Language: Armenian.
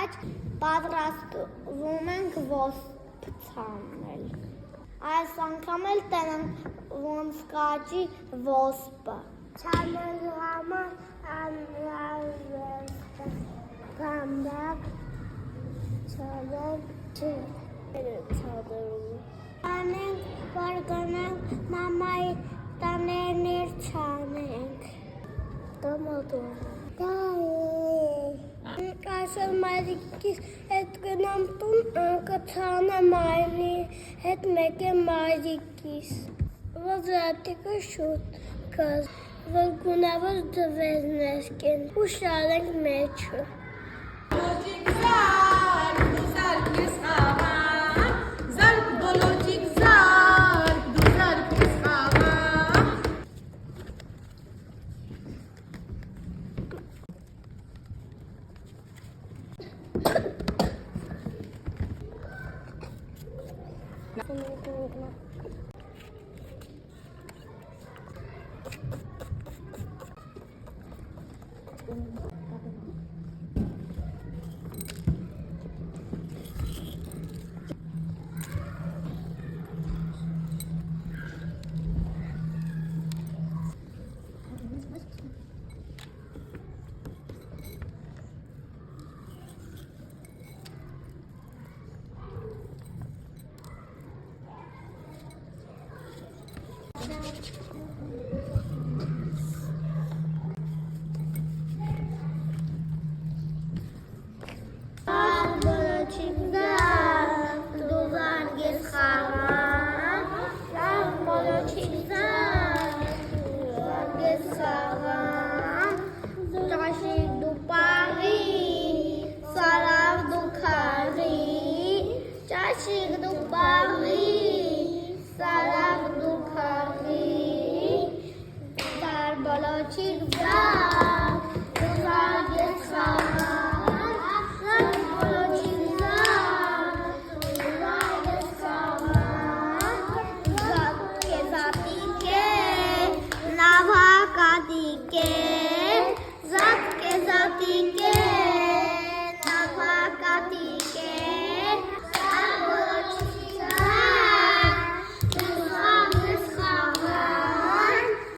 ոսկաչ, պատրաստվում ենք ոսպ ցանել։ Այս անգամ էլ տենանք ոսկաչի ոսպը։ Ցանելու համար անհրաժեշտ է գամբակ, ցանենք Անենք, բարգանանք, մամայի տաներներ չանենք, տոմոտով, այսօր մայրիկիս հետ գնամ տուն, կցանեմ այրի հետ մեկ է մայրիկիս, ոզրատիկը շուտ կազ, որ գունավոր դվերն եսկեն, ու շարենք մեջը։ Chick